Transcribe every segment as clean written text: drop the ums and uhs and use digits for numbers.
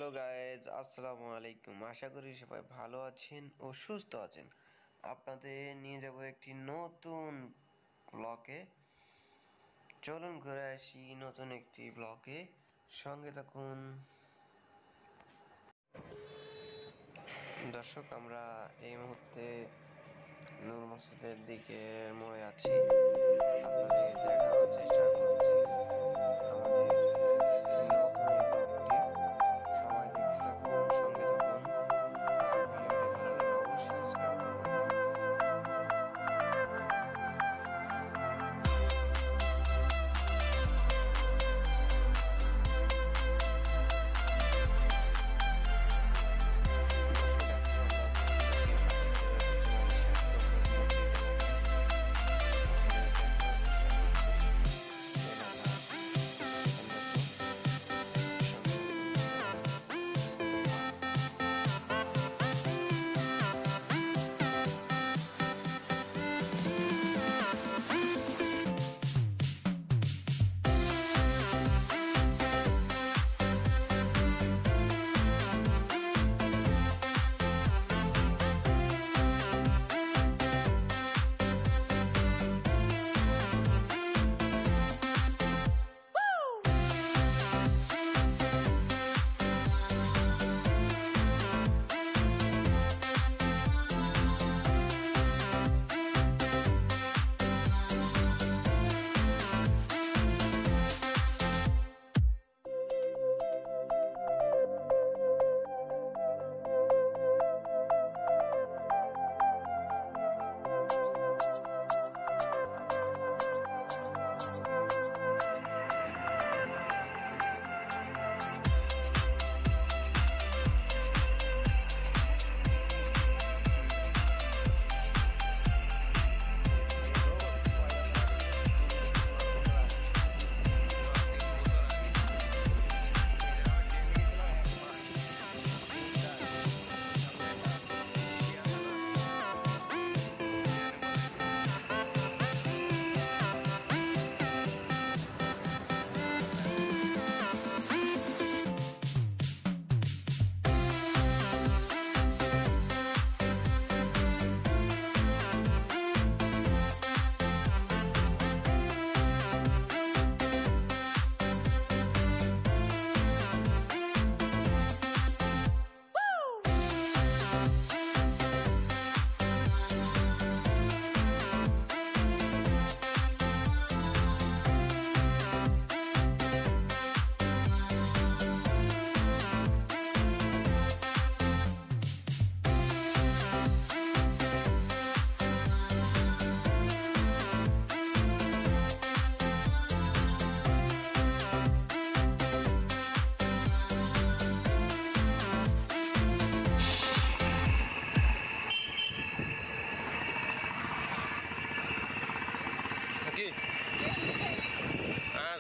Hello guys, আসসালামু আলাইকুম। আশা করি সবাই ভালো আছেন ও সুস্থ আছেন। আপনাদের নিয়ে যাব একটি নতুন ব্লকে। চলুন ঘুরে আসি নতুন একটি ব্লকে, সঙ্গে থাকুন। দর্শক, আমরা এই মুহূর্তে নূর মসজিদের দিকে মোড়ে আছি। আপনাদের দেখানোর চেষ্টা করছি আমাদের নতুন এই ব্লগটি। সবাই দেখতে থাকুন, সঙ্গে থাকুন। আর ভিডিওটি ভালো লাগে অবশ্যই সাবস্ক্রাইব করবেন।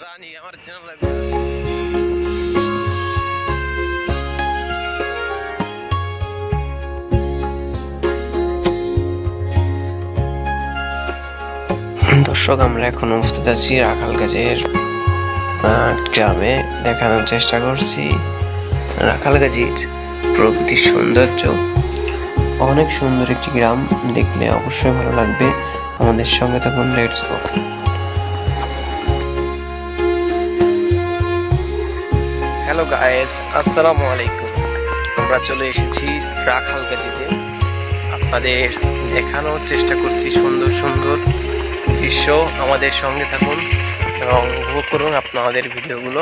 জানি আমার চ্যানেল লাগবে। দর্শক, আমরা এখন উপস্থিত আছি রাখালগাজীর গ্রামে। দেখানোর চেষ্টা করছি রাখালগাজীর প্রকৃতির সৌন্দর্য। অনেক সুন্দর একটি গ্রাম, দেখলে অবশ্যই ভালো লাগবে। আমাদের সঙ্গে থাকুন, লেটস গো। হ্যালো গাইস, আসসালামু আলাইকুম। আমরা চলে এসেছি রাখালগাজীতে। আপনাদের দেখানোর চেষ্টা করছি সুন্দর সুন্দর দৃশ্য। আমাদের সঙ্গে থাকুন এবং উপভোগ করুন আপনাদের ভিডিওগুলো।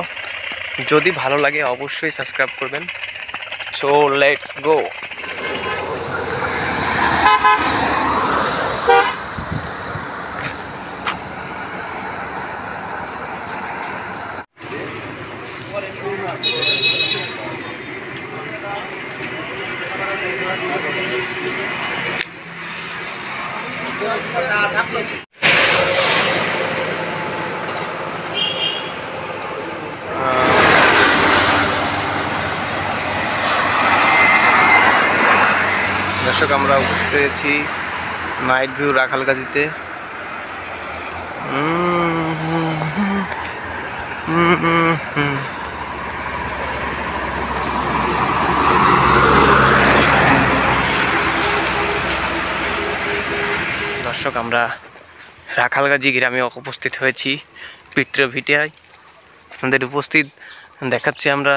যদি ভালো লাগে অবশ্যই সাবস্ক্রাইব করবেন। So let's go. দর্শক, আমরা উপস্থিত হয়েছি নাইট ভিউ রাখালগাজীতে। আমরা রাখালগাজী গ্রামে উপস্থিত হয়েছি পিট্রভিটিয়ায়। আমাদের উপস্থিত দেখাচ্ছি আমরা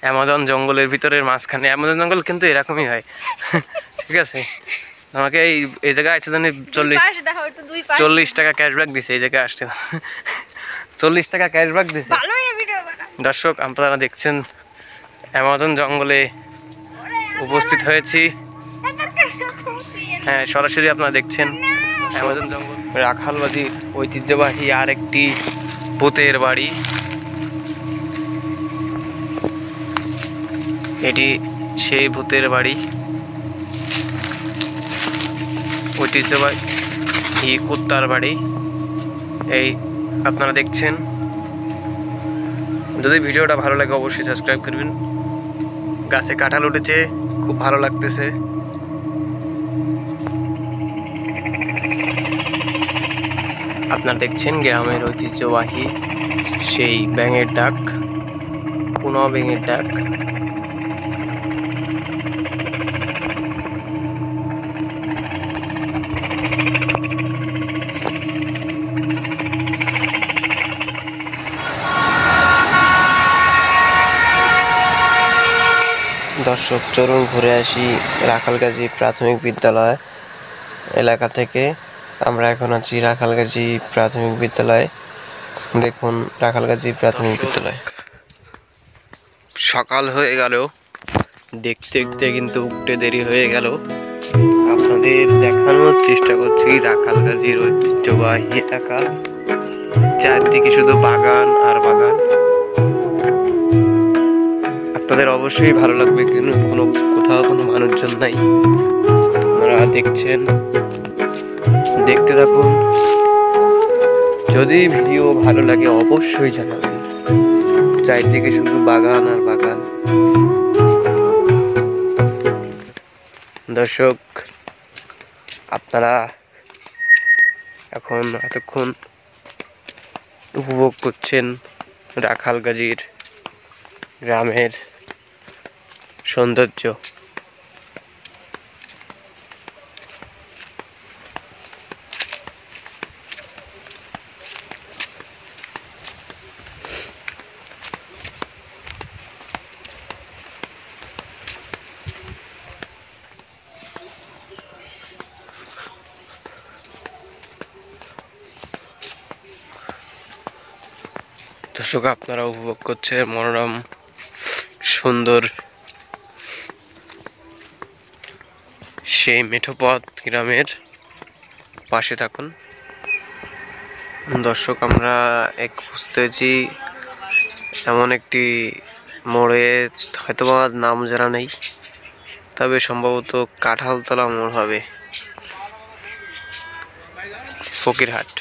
অ্যামাজন জঙ্গলের ভিতরের মাঝখানে। অ্যামাজন জঙ্গল কিন্তু এরকমই হয়। ঠিক আছে, আমাকে এই জায়গায় আসতে জানি 40 টাকা ক্যাশব্যাক দিছে। এই জায়গায় আসতে 40 টাকা ক্যাশব্যাক দিছে। দর্শক আপনারা দেখছেন অ্যামাজন জঙ্গলে উপস্থিত হয়েছি। হ্যাঁ, সরাসরি আপনারা দেখছেন অ্যামাজন জঙ্গল। রাখালবাড়ির ঐতিহ্যবাহী আর একটি ভূতের বাড়ি। এটি সেই ভূতের বাড়ি, ঐতিহ্যবাহী কুত্তার বাড়ি। এই আপনারা দেখছেন। যদি ভিডিওটা ভালো লাগে অবশ্যই সাবস্ক্রাইব করবেন। গাছে কাঁঠাল উঠেছে, খুব ভালো লাগতেছে। আপনারা দেখছেন গ্রামের ঐতিহ্যবাহী সেই ব্যাঙের ডাক, পুনঃ ব্যাঙের ডাক। দর্শক চলুন ঘুরে আসি রাখালগাজী প্রাথমিক বিদ্যালয় এলাকা থেকে। আমরা এখন আছি রাখালগাজী প্রাথমিক বিদ্যালয়। দেখুন রাখালগাজী প্রাথমিক বিদ্যালয়। সকাল হয়ে গেল, দেখতে দেখতে কিন্তু উঠতে দেরি হয়ে গেল। আপনাদের দেখানোর চেষ্টা করছি রাখালগাজীর ঐতিহ্যবাহী এলাকা। চারদিকে শুধু বাগান আর বাগান। আপনাদের অবশ্যই ভালো লাগবে, কিন্তু কোথাও কোনো মানুষজন নাই। আপনারা দেখছেন, দেখতে থাকুন। যদি ভিডিও ভালো লাগে অবশ্যই জানাবেন। চারদিকে শুধু বাগান আর বাগান। দর্শক আপনারা এতক্ষণ উপভোগ করছেন রাখালগাজীর গ্রামের সৌন্দর্য। দর্শক আপনারা উপভোগ করছে মনোরম সুন্দর সেই মেঠোপথ গ্রামের। পাশে থাকুন। দর্শক আমরা বুঝতেছি এমন একটি মোড়ে, হয়তো আমার নাম জানা নেই, তবে সম্ভবত কাঁঠালতলা মোড় হবে, ফকিরহাট।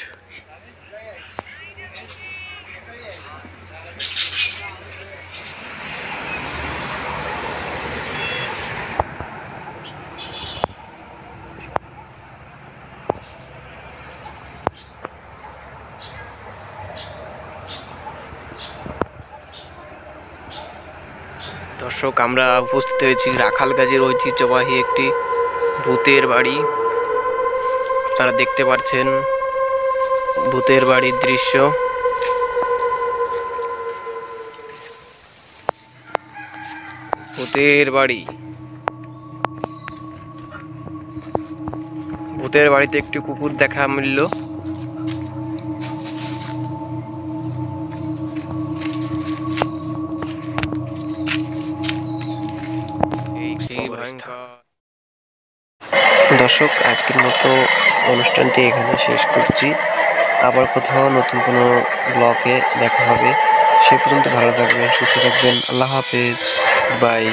দর্শক আমরা উপস্থিত হয়েছি রাখালগাজীর ঐতিহ্যবাহী একটি ভূতের বাড়ি। তারা দেখতে পাচ্ছেন ভূতের বাড়ির দৃশ্য। ভূতের বাড়ি, ভূতের বাড়িতে একটি কুকুর দেখা মিলল। দর্শক আজকের মতো অনুষ্ঠানটি এখানে শেষ করছি। আবার কোথাও নতুন কোনো ব্লগে দেখা হবে। সে পর্যন্ত ভালো থাকবেন, সুস্থ থাকবেন। আল্লাহ হাফেজ, বাই।